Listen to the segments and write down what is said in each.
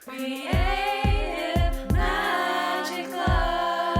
Creative Magic Club.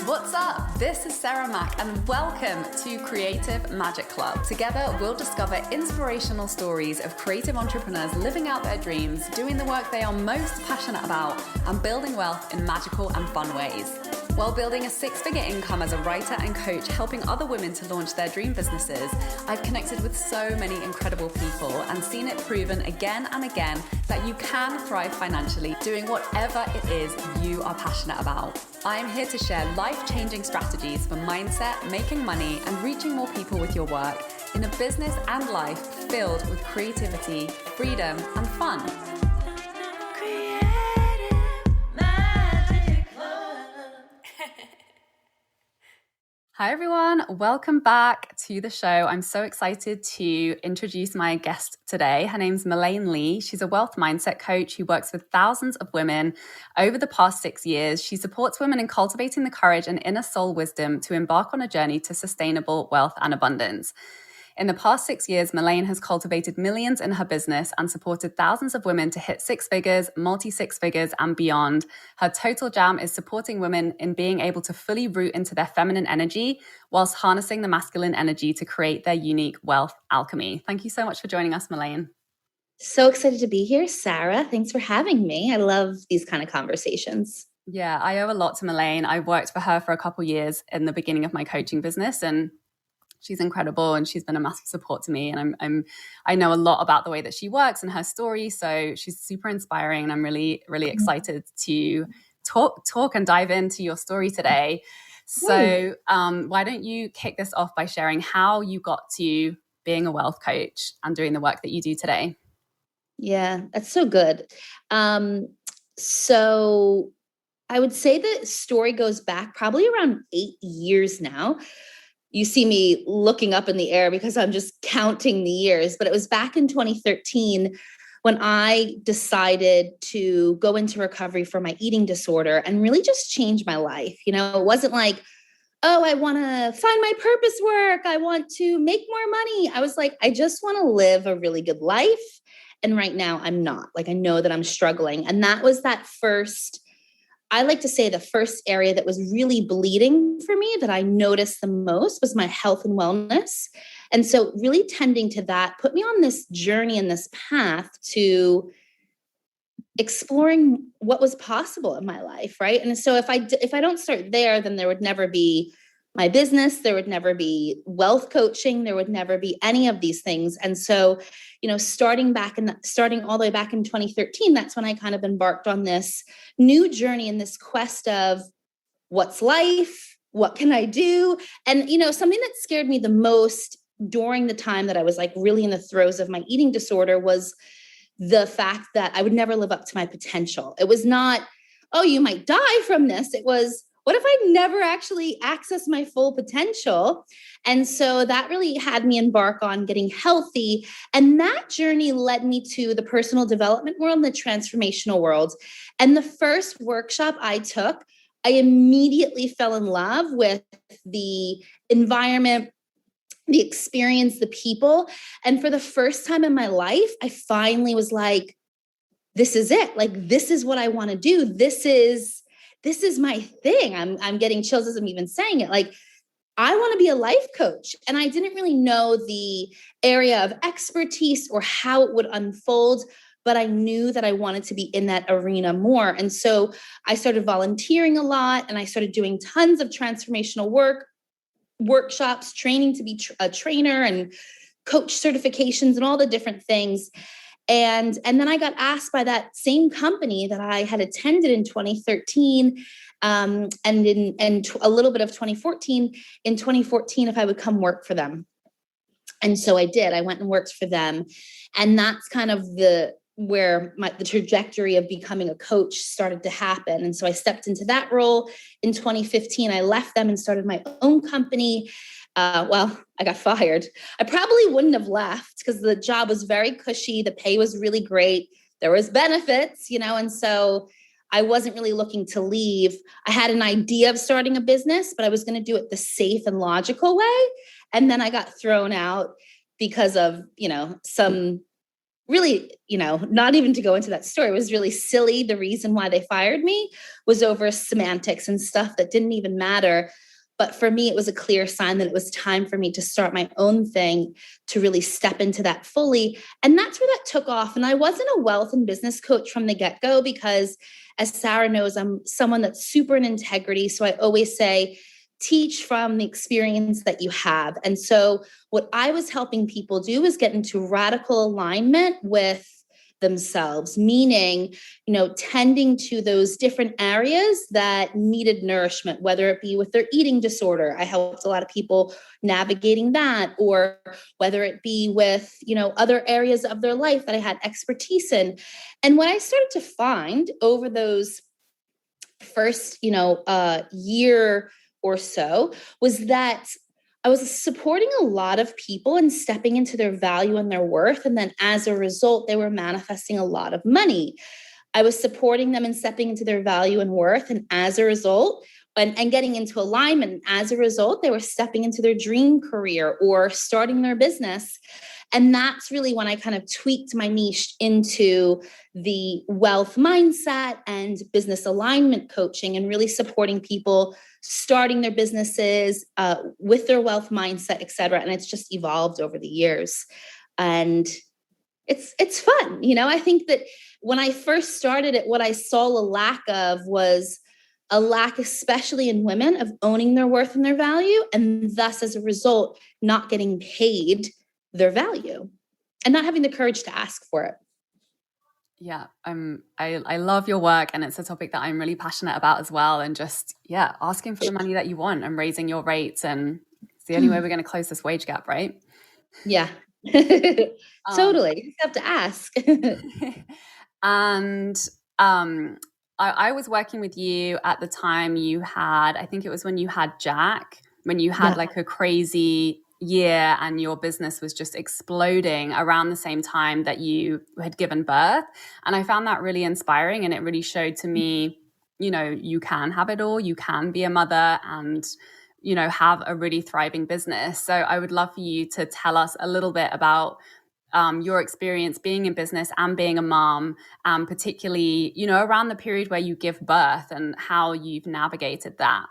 What's up? This is Sarah Mack and welcome to Creative Magic Club. Together, we'll discover inspirational stories of creative entrepreneurs living out their dreams, doing the work they are most passionate about, and building wealth in magical and fun ways. While building a six-figure income as a writer and coach, helping other women to launch their dream businesses, I've connected with so many incredible people and seen it proven again and again that you can thrive financially doing whatever it is you are passionate about. I'm here to share life-changing strategies for mindset, making money, and reaching more people with your work in a business and life filled with creativity, freedom, and fun. Hi everyone, welcome back to the show. I'm so excited to introduce my guest today. Her name's Malaine Lea. She's a wealth mindset coach who works with thousands of women over the past 6 years. She supports women in cultivating the courage and inner soul wisdom to embark on a journey to sustainable wealth and abundance. In the past 6 years, Malaine has cultivated millions in her business and supported thousands of women to hit six figures, multi-six figures, and beyond. Her total jam is supporting women in being able to fully root into their feminine energy whilst harnessing the masculine energy to create their unique wealth alchemy. Thank you so much for joining us, Malaine. So excited to be here, Sarah. Thanks for having me. I love these kind of conversations. Yeah, I owe a lot to Malaine. I worked for her for a couple of years in the beginning of my coaching business, and she's incredible and she's been a massive support to me. And I know a lot about the way that she works and her story. So she's super inspiring. And I'm really, really excited to talk and dive into your story today. So why don't you kick this off by sharing how you got to being a wealth coach and doing the work that you do today? Yeah, that's so good. So I would say the story goes back probably around 8 years now. You see me looking up in the air because I'm just counting the years, but it was back in 2013 when I decided to go into recovery for my eating disorder and really just change my life. You know, it wasn't like, oh, I want to find my purpose work. I want to make more money. I was like, I just want to live a really good life. And right now I'm not. Like, I know that I'm struggling. And that was that first, I like to say the first area that was really bleeding for me that I noticed the most was my health and wellness. And so really tending to that put me on this journey and this path to exploring what was possible in my life, right? And so if I don't start there, then there would never be my business, there would never be wealth coaching, there would never be any of these things. And so, you know, starting all the way back in 2013, that's when I kind of embarked on this new journey and this quest of what's life, what can I do? And, you know, something that scared me the most during the time that I was like really in the throes of my eating disorder was the fact that I would never live up to my potential. It was not, oh, you might die from this. It was, what if I never actually access my full potential? And so that really had me embark on getting healthy. And that journey led me to the personal development world and the transformational world. And the first workshop I took, I immediately fell in love with the environment, the experience, the people. And for the first time in my life, I finally was like, this is it. Like, this is what I want to do. This is my thing. I'm getting chills as I'm even saying it. Like, I want to be a life coach. And I didn't really know the area of expertise or how it would unfold, but I knew that I wanted to be in that arena more. And so I started volunteering a lot and I started doing tons of transformational workshops, training to be a trainer and coach certifications and all the different things. And then I got asked by that same company that I had attended in 2013 and a little bit of 2014, in 2014, if I would come work for them. And so I did. I went and worked for them. And that's kind of where the trajectory of becoming a coach started to happen. And so I stepped into that role in 2015. I left them and started my own company. I got fired. I probably wouldn't have left because the job was very cushy. The pay was really great. There was benefits, you know, and so I wasn't really looking to leave. I had an idea of starting a business, but I was going to do it the safe and logical way. And then I got thrown out because of, some really, not even to go into that story, it was really silly. The reason why they fired me was over semantics and stuff that didn't even matter. But for me, it was a clear sign that it was time for me to start my own thing, to really step into that fully. And that's where that took off. And I wasn't a wealth and business coach from the get-go because, as Sarah knows, I'm someone that's super in integrity. So I always say, teach from the experience that you have. And so what I was helping people do is get into radical alignment with themselves, meaning, tending to those different areas that needed nourishment, whether it be with their eating disorder. I helped a lot of people navigating that, or whether it be with, other areas of their life that I had expertise in. And what I started to find over those first, year or so was that I was supporting a lot of people and stepping into their value and their worth. And then as a result, they were manifesting a lot of money. I was supporting them and stepping into their value and worth. And as a result, and getting into alignment, as a result, they were stepping into their dream career or starting their business. And that's really when I kind of tweaked my niche into the wealth mindset and business alignment coaching, and really supporting people starting their businesses with their wealth mindset, et cetera. And it's just evolved over the years. And it's fun. I think that when I first started it, what I saw a lack of was a lack, especially in women, of owning their worth and their value. And thus, as a result, not getting paid their value and not having the courage to ask for it. Yeah, I love your work, and it's a topic that I'm really passionate about as well. And just, asking for the money that you want and raising your rates. And it's the only way we're going to close this wage gap, right? Yeah, totally. You have to ask. And I was working with you at the time you had, I think it was when you had Jack, when you had like a crazy year and your business was just exploding around the same time that you had given birth. And I found that really inspiring, and it really showed to me, you can have it all, you can be a mother and, have a really thriving business. So I would love for you to tell us a little bit about your experience being in business and being a mom, particularly, around the period where you give birth and how you've navigated that.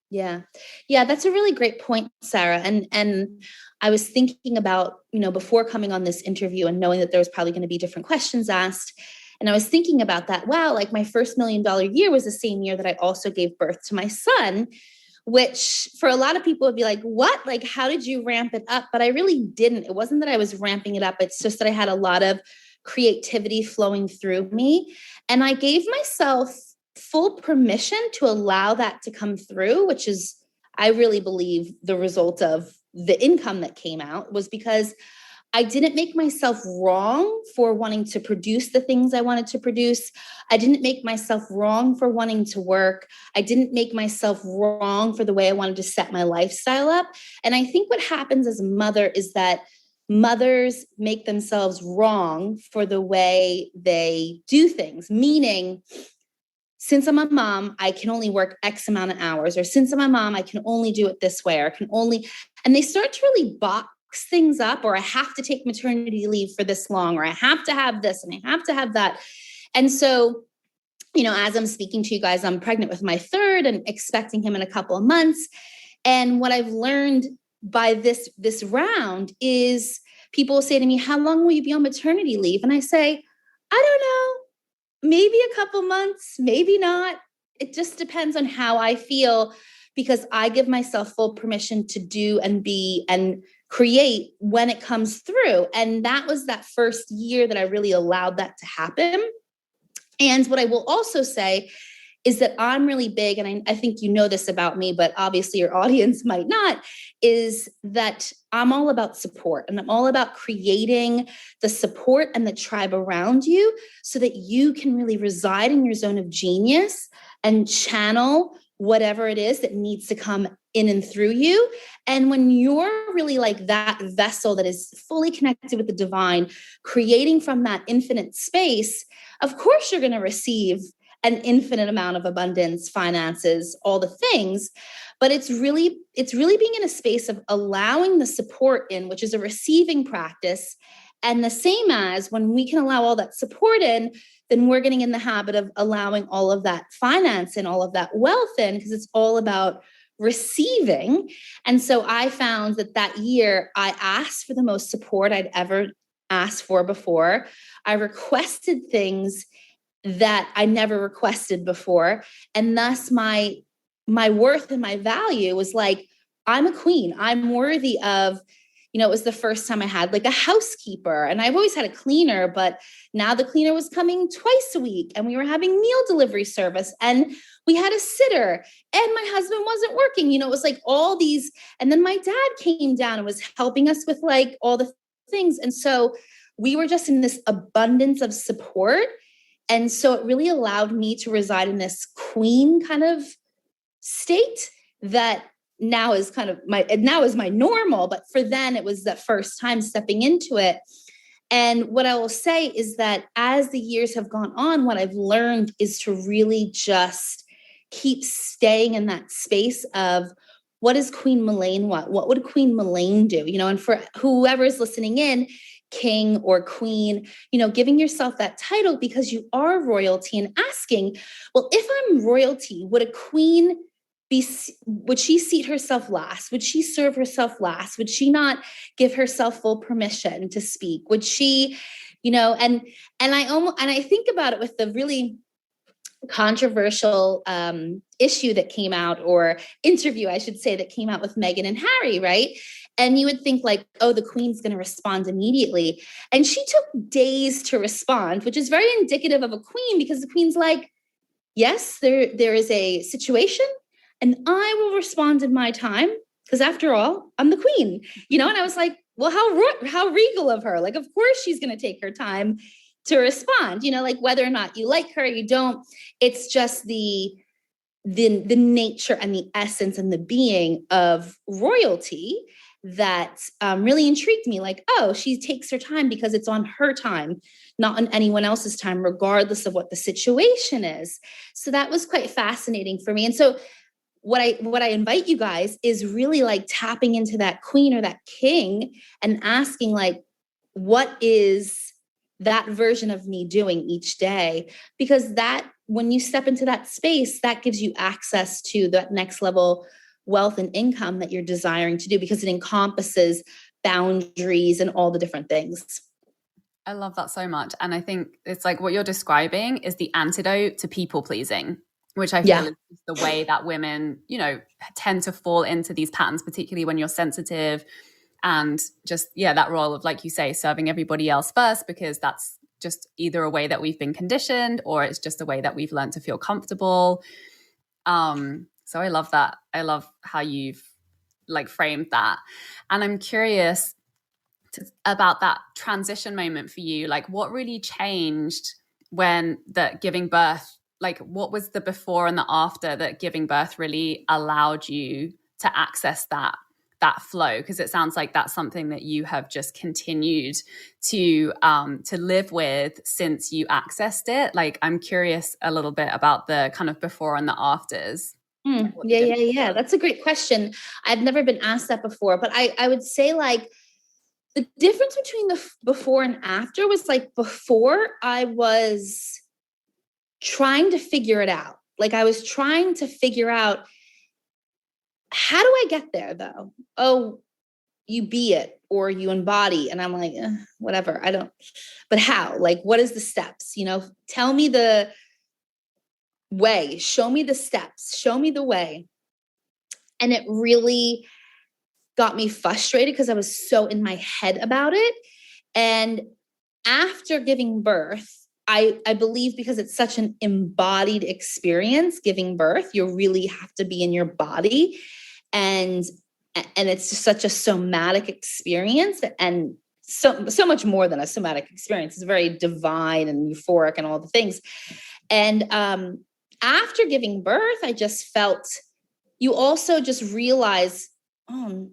Yeah, that's a really great point, Sarah. And I was thinking about, before coming on this interview and knowing that there was probably going to be different questions asked. And I was thinking about that. Wow, like my first $1 million year was the same year that I also gave birth to my son, which for a lot of people would be like, what? Like, how did you ramp it up? But I really didn't. It wasn't that I was ramping it up. It's just that I had a lot of creativity flowing through me. And I gave myself full permission to allow that to come through, which is, I really believe, the result of the income that came out, was because I didn't make myself wrong for wanting to produce the things I wanted to produce. I didn't make myself wrong for wanting to work. I didn't make myself wrong for the way I wanted to set my lifestyle up. And I think what happens as a mother is that mothers make themselves wrong for the way they do things, meaning, since I'm a mom, I can only work X amount of hours, or since I'm a mom, I can only do it this way, or and they start to really box things up, or I have to take maternity leave for this long, or I have to have this and I have to have that. And so, as I'm speaking to you guys, I'm pregnant with my third and expecting him in a couple of months. And what I've learned by this round is people say to me, how long will you be on maternity leave? And I say, I don't know. Maybe a couple months, maybe not. It just depends on how I feel, because I give myself full permission to do and be and create when it comes through. And that was that first year that I really allowed that to happen. And what I will also say is that I'm really big, and I think you know this about me, but obviously your audience might not, is that I'm all about support, and I'm all about creating the support and the tribe around you so that you can really reside in your zone of genius and channel whatever it is that needs to come in and through you. And when you're really like that vessel that is fully connected with the divine, creating from that infinite space, of course you're going to receive an infinite amount of abundance, finances, all the things. But it's really being in a space of allowing the support in, which is a receiving practice. And the same as when we can allow all that support in, then we're getting in the habit of allowing all of that finance and all of that wealth in, because it's all about receiving. And so I found that year I asked for the most support I'd ever asked for before. I requested things that I never requested before. And thus my worth and my value was like, I'm a queen. I'm worthy of, it was the first time I had like a housekeeper, and I've always had a cleaner, but now the cleaner was coming twice a week, and we were having meal delivery service, and we had a sitter, and my husband wasn't working. It was like all these, and then my dad came down and was helping us with like all the things. And so we were just in this abundance of support. And so it really allowed me to reside in this queen kind of state that now is my normal, but for then it was the first time stepping into it. And what I will say is that as the years have gone on, what I've learned is to really just keep staying in that space of what is Queen Malaine? What would Queen Malaine do? And for whoever's listening in, king or queen, giving yourself that title because you are royalty, and asking, well, if I'm royalty, would a queen would she seat herself last? Would she serve herself last? Would she not give herself full permission to speak? Would she, and I think about it with the really controversial issue that came out, or interview, I should say, that came out with Meghan and Harry, right? And you would think like, oh, the queen's going to respond immediately. And she took days to respond, which is very indicative of a queen, because the queen's like, yes, there is a situation, and I will respond in my time, because after all, I'm the queen, and I was like, well, how regal of her. Like, of course she's going to take her time to respond, like whether or not you like her, you don't, it's just the nature and the essence and the being of royalty that really intrigued me. Like, oh, she takes her time because it's on her time, not on anyone else's time, regardless of what the situation is. So that was quite fascinating for me. And so what I invite you guys is really like tapping into that queen or that king and asking like, what is that version of me doing each day? Because that, when you step into that space, that gives you access to that next level wealth and income that you're desiring to do, because it encompasses boundaries and all the different things. I love that so much. And I think it's like what you're describing is the antidote to people pleasing, which I feel is the way that women, tend to fall into these patterns, particularly when you're sensitive. And just, that role of, like you say, serving everybody else first, because that's just either a way that we've been conditioned, or it's just a way that we've learned to feel comfortable. So I love that. I love how you've like framed that. And I'm curious about that transition moment for you. Like, what really changed when the giving birth, like what was the before and the after that giving birth really allowed you to access that flow? Because it sounds like that's something that you have just continued to live with since you accessed it. Like, I'm curious a little bit about the kind of before and the afters. Yeah. That's a great question. I've never been asked that before, but I would say like the difference between the before and after was like, before I was trying to figure it out. Like, I was trying to figure out, how do I get there though? Oh, you be it or you embody. And I'm like, whatever, I don't, but how? Like, what is the steps? Tell me the way, show me the steps, show me the way. And it really got me frustrated because I was so in my head about it. And after giving birth, I believe, because it's such an embodied experience, giving birth, you really have to be in your body. And it's just such a somatic experience, and so much more than a somatic experience. It's very divine and euphoric and all the things. And after giving birth, I just felt, you also just realize, oh,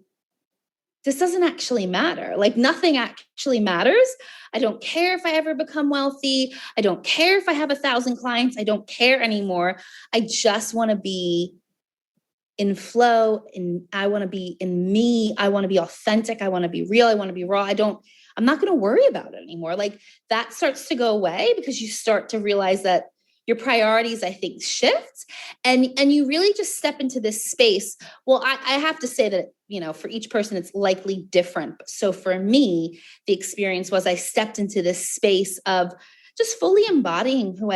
this doesn't actually matter. Like nothing actually matters. I don't care if I ever become wealthy. I don't care if I have 1,000 clients. I don't care anymore. I just want to be in flow, and I want to be in me. I want to be authentic. I want to be real. I want to be raw. I'm not going to worry about it anymore. Like that starts to go away because you start to realize that your priorities, I think, shift, and you really just step into this space. Well, I have to say that, for each person, it's likely different. So for me, the experience was I stepped into this space of just fully embodying who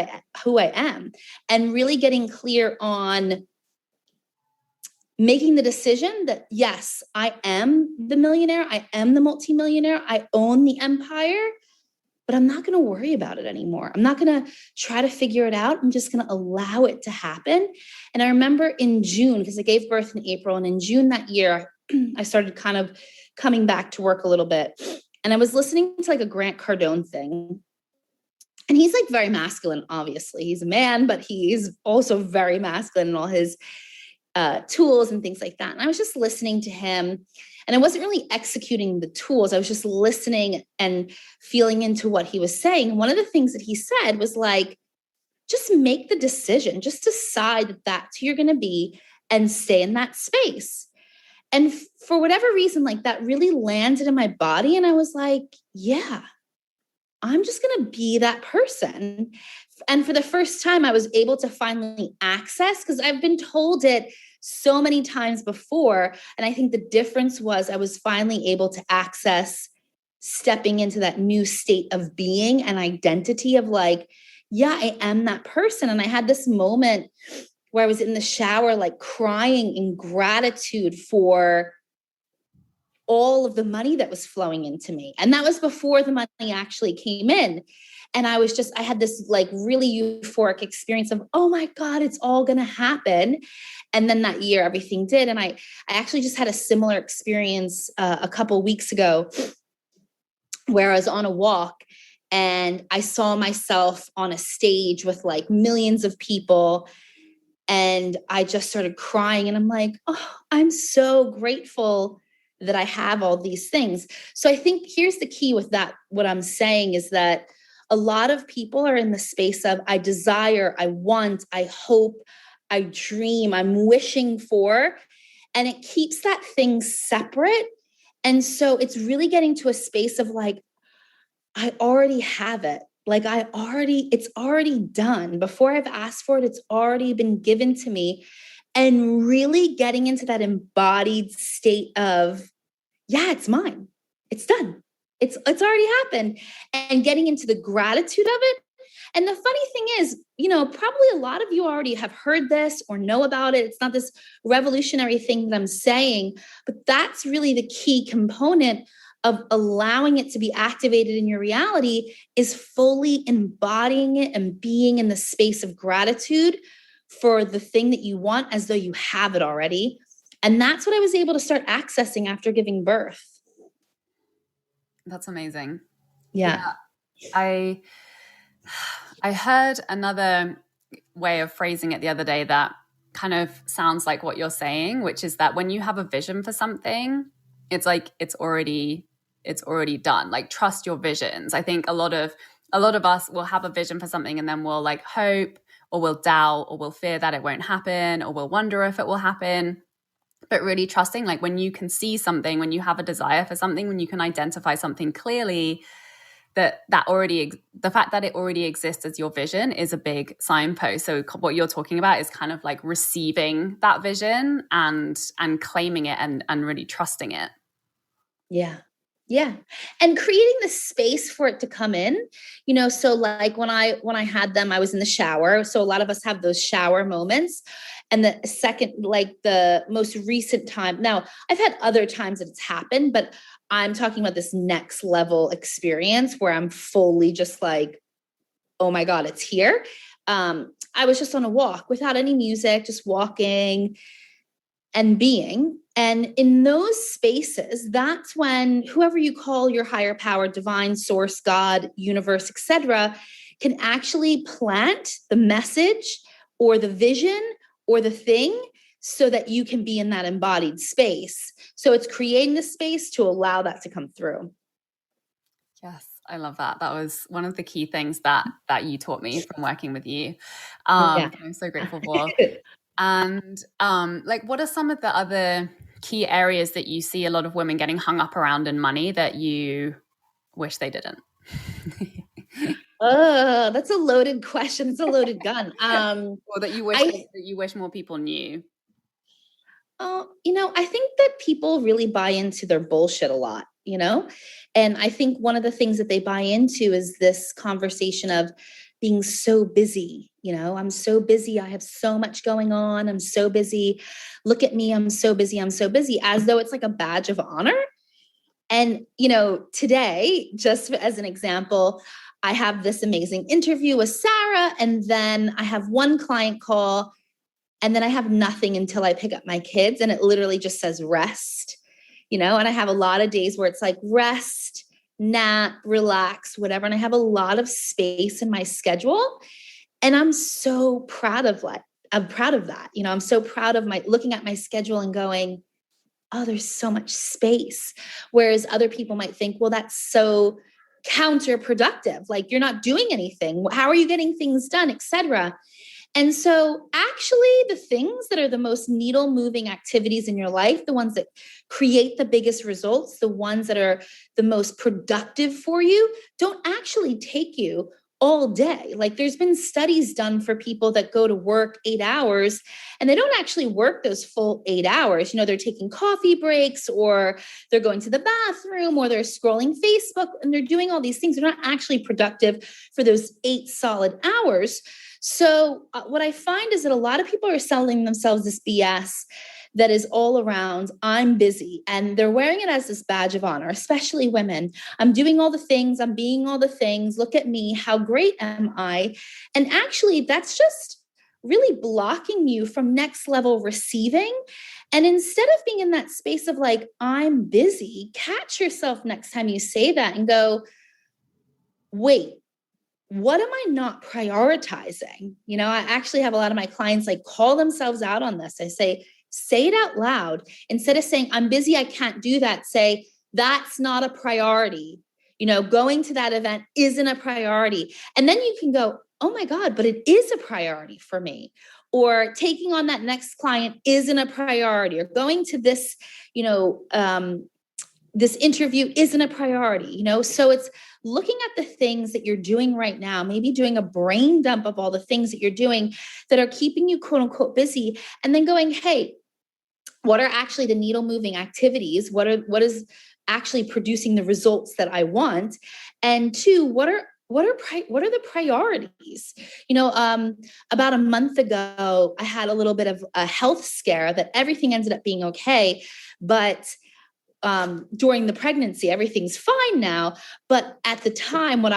I am, and really getting clear on making the decision that, yes, I am the millionaire. I am the multimillionaire. I own the empire, but I'm not going to worry about it anymore. I'm not going to try to figure it out. I'm just going to allow it to happen. And I remember in June, because I gave birth in April, and in June that year, I started kind of coming back to work a little bit. And I was listening to like a Grant Cardone thing. And he's like very masculine, obviously. He's a man, but he's also very masculine in all his tools and things like that. And I was just listening to him, and I wasn't really executing the tools. I was just listening and feeling into what he was saying. One of the things that he said was like, just make the decision, just decide that that's who you're going to be and stay in that space. And for whatever reason, like that really landed in my body. And I was like, yeah, I'm just going to be that person. And for the first time, I was able to finally access, because I've been told it so many times before. And I think the difference was I was finally able to access stepping into that new state of being and identity of like, yeah, I am that person. And I had this moment where I was in the shower, like crying in gratitude for all of the money that was flowing into me. And that was before the money actually came in. And I had this like really euphoric experience of, oh my God, it's all going to happen. And then that year, everything did. And I actually just had a similar experience a couple weeks ago where I was on a walk and I saw myself on a stage with like millions of people. And I just started crying, and I'm like, oh, I'm so grateful that I have all these things. So I think here's the key with that. What I'm saying is that a lot of people are in the space of, I desire, I want, I hope, I dream, I'm wishing for, and it keeps that thing separate. And so it's really getting to a space of like, I already have it. Like it's already done. Before I've asked for it, it's already been given to me. And really getting into that embodied state of, yeah, it's mine. It's done. It's already happened. And getting into the gratitude of it. And the funny thing is, probably a lot of you already have heard this or know about it. It's not this revolutionary thing that I'm saying, but that's really the key component of allowing it to be activated in your reality, is fully embodying it and being in the space of gratitude for the thing that you want as though you have it already. And that's what I was able to start accessing after giving birth. That's amazing. Yeah. I heard another way of phrasing it the other day that kind of sounds like what you're saying, which is that when you have a vision for something, it's like it's already done. Like, trust your visions. I think a lot of us will have a vision for something, and then we'll like hope, or we'll doubt, or we'll fear that it won't happen, or we'll wonder if it will happen. But really trusting, like when you can see something, when you have a desire for something, when you can identify something clearly, the fact that it already exists as your vision is a big signpost. So what you're talking about is kind of like receiving that vision and claiming it and really trusting it. Yeah. Yeah. And creating the space for it to come in, so like when I had them, I was in the shower. So a lot of us have those shower moments. And the second, like the most recent time, now I've had other times that it's happened, but I'm talking about this next level experience where I'm fully just like, oh my God, it's here. I was just on a walk without any music, just walking and being. And in those spaces, that's when whoever you call your higher power, divine source, God, universe, etc., can actually plant the message or the vision or the thing so that you can be in that embodied space. So it's creating the space to allow that to come through. Yes, I love that. That was one of the key things that you taught me from working with you. Yeah. I'm so grateful for. And like, what are some of the other key areas that you see a lot of women getting hung up around in money that you wish they didn't? Oh, that's a loaded question. It's a loaded gun. Or that you wish more people knew. I think that people really buy into their bullshit a lot, and I think one of the things that they buy into is this conversation of being so busy. I'm so busy. I have so much going on. I'm so busy. Look at me. I'm so busy. I'm so busy, as though it's like a badge of honor. And, today, just as an example, I have this amazing interview with Sarah, and then I have one client call, and then I have nothing until I pick up my kids, and it literally just says rest, and I have a lot of days where it's like rest, nap, relax, whatever. And I have a lot of space in my schedule. And I'm so proud of that. I'm so proud of looking at my schedule and going, oh, there's so much space. Whereas other people might think, well, that's so counterproductive. Like, you're not doing anything. How are you getting things done, etc.? And so actually the things that are the most needle moving activities in your life, the ones that create the biggest results, the ones that are the most productive for you, don't actually take you all day. Like, there's been studies done for people that go to work 8 hours and they don't actually work those full 8 hours. They're taking coffee breaks, or they're going to the bathroom, or they're scrolling Facebook, and they're doing all these things. They're not actually productive for those 8 solid hours. So what I find is that a lot of people are selling themselves this BS that is all around, I'm busy, and they're wearing it as this badge of honor, especially women. I'm doing all the things, I'm being all the things, look at me, how great am I? And actually, that's just really blocking you from next level receiving. And instead of being in that space of like, I'm busy, catch yourself next time you say that and go, wait, what am I not prioritizing? I actually have a lot of my clients like call themselves out on this. I say it out loud. Instead of saying, I'm busy, I can't do that, say, that's not a priority. Going to that event isn't a priority. And then you can go, oh my God, but it is a priority for me. Or taking on that next client isn't a priority, or going to this, this interview isn't a priority, So it's looking at the things that you're doing right now, maybe doing a brain dump of all the things that you're doing that are keeping you quote unquote busy, and then going, hey, what are actually the needle moving activities? What is actually producing the results that I want? And 2, what are the priorities? About a month ago, I had a little bit of a health scare that everything ended up being okay, but during the pregnancy, everything's fine now. But at the time, what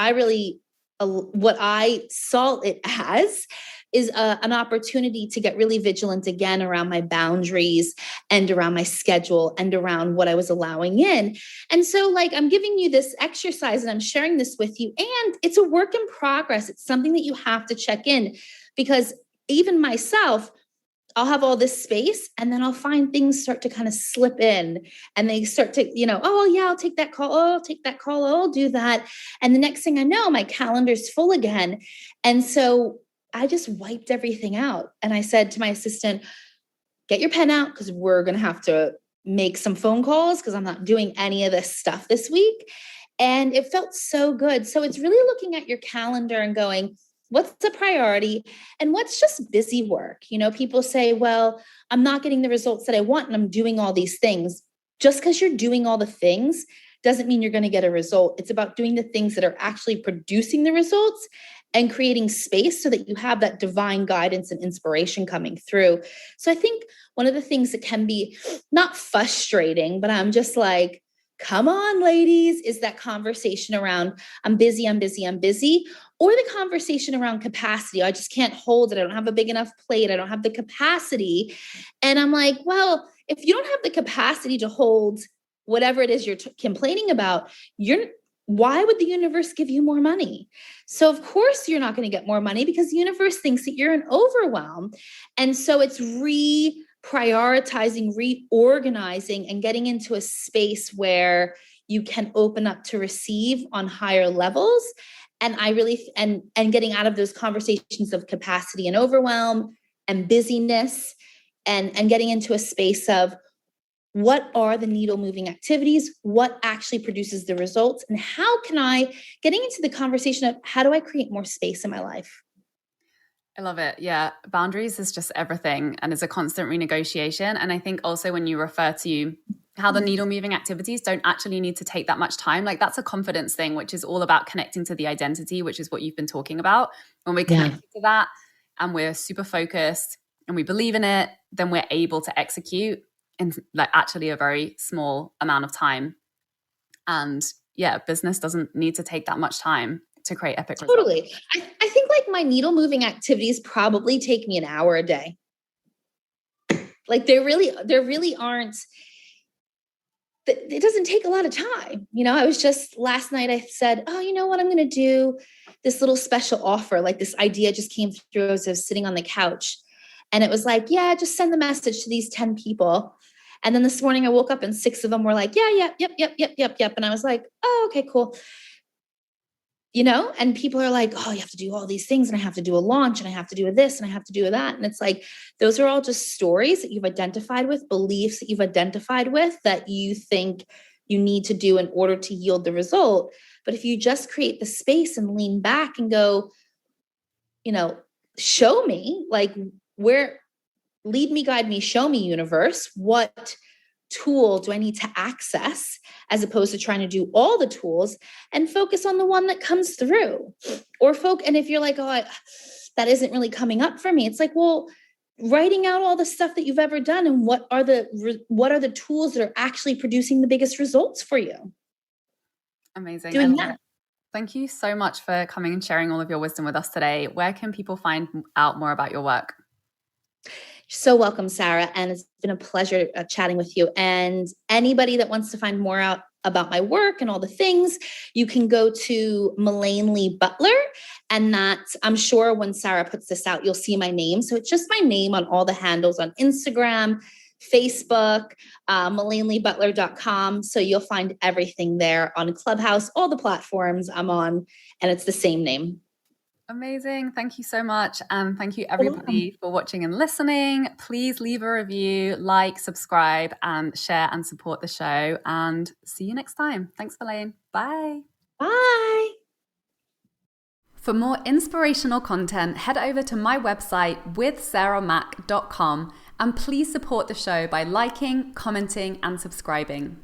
I saw it as is an opportunity to get really vigilant again around my boundaries and around my schedule and around what I was allowing in. And so like, I'm giving you this exercise and I'm sharing this with you, and it's a work in progress. It's something that you have to check in, because even myself, I'll have all this space and then I'll find things start to kind of slip in, and they start to, oh yeah, I'll take that call. Oh, I'll take that call. Oh, I'll do that. And the next thing I know, my calendar's full again. And so I just wiped everything out. And I said to my assistant, get your pen out, because we're going to have to make some phone calls, because I'm not doing any of this stuff this week. And it felt so good. So it's really looking at your calendar and going, what's a priority and what's just busy work? People say, well, I'm not getting the results that I want and I'm doing all these things. Just because you're doing all the things doesn't mean you're going to get a result. It's about doing the things that are actually producing the results and creating space so that you have that divine guidance and inspiration coming through. So I think one of the things that can be not frustrating, but I'm just like, come on, ladies, is that conversation around I'm busy, I'm busy, I'm busy, or the conversation around capacity. I just can't hold it. I don't have a big enough plate. I don't have the capacity. And I'm like, well, if you don't have the capacity to hold whatever it is you're complaining about, why would the universe give you more money? So of course you're not going to get more money, because the universe thinks that you're an overwhelm. And so it's prioritizing, reorganizing, and getting into a space where you can open up to receive on higher levels. And I really, and getting out of those conversations of capacity and overwhelm and busyness, and getting into a space of what are the needle moving activities, what actually produces the results, and how can I, getting into the conversation of how do I create more space in my life? I love it. Yeah. Boundaries is just everything and is a constant renegotiation. And I think also when you refer to how the needle moving activities don't actually need to take that much time, like that's a confidence thing, which is all about connecting to the identity, which is what you've been talking about. When we're connected to that and we're super focused and we believe in it, then we're able to execute in like actually a very small amount of time. And yeah, business doesn't need to take that much time to create epic results. Totally. I think like my needle moving activities probably take me an hour a day. Like there really aren't, it doesn't take a lot of time. You know, I was just last night, I said, oh, you know what, I'm going to do this little special offer. Like this idea just came through as I was sitting on the couch. And it was like, yeah, just send the message to these 10 people. And then this morning I woke up and 6 of them were like, yep. And I was like, oh, okay, cool. You know, and people are like, oh, you have to do all these things and I have to do a launch and I have to do this and I have to do that. And it's like, those are all just stories that you've identified with, beliefs that you've identified with that you think you need to do in order to yield the result. But if you just create the space and lean back and go, you know, show me, like where, lead me, guide me, show me, universe, what tool do I need to access, as opposed to trying to do all the tools, and focus on the one that comes through. And if you're like, oh, that isn't really coming up for me, it's like, well, writing out all the stuff that you've ever done and what are the tools that are actually producing the biggest results for you. Amazing. Doing that. Thank you so much for coming and sharing all of your wisdom with us today. Where can people find out more about your work? So welcome, Sarah. And it's been a pleasure chatting with you. And anybody that wants to find more out about my work and all the things, you can go to Malaine Lea Butler. And that's, I'm sure when Sarah puts this out, you'll see my name. So it's just my name on all the handles on Instagram, Facebook, MalaineLeaButler.com. So you'll find everything there on Clubhouse, all the platforms I'm on, and it's the same name. Amazing. Thank you so much. And thank you everybody for watching and listening. Please leave a review, like, subscribe, and share and support the show. And see you next time. Thanks, Malaine. Bye. Bye. For more inspirational content, head over to my website withsarahmac.com and please support the show by liking, commenting, and subscribing.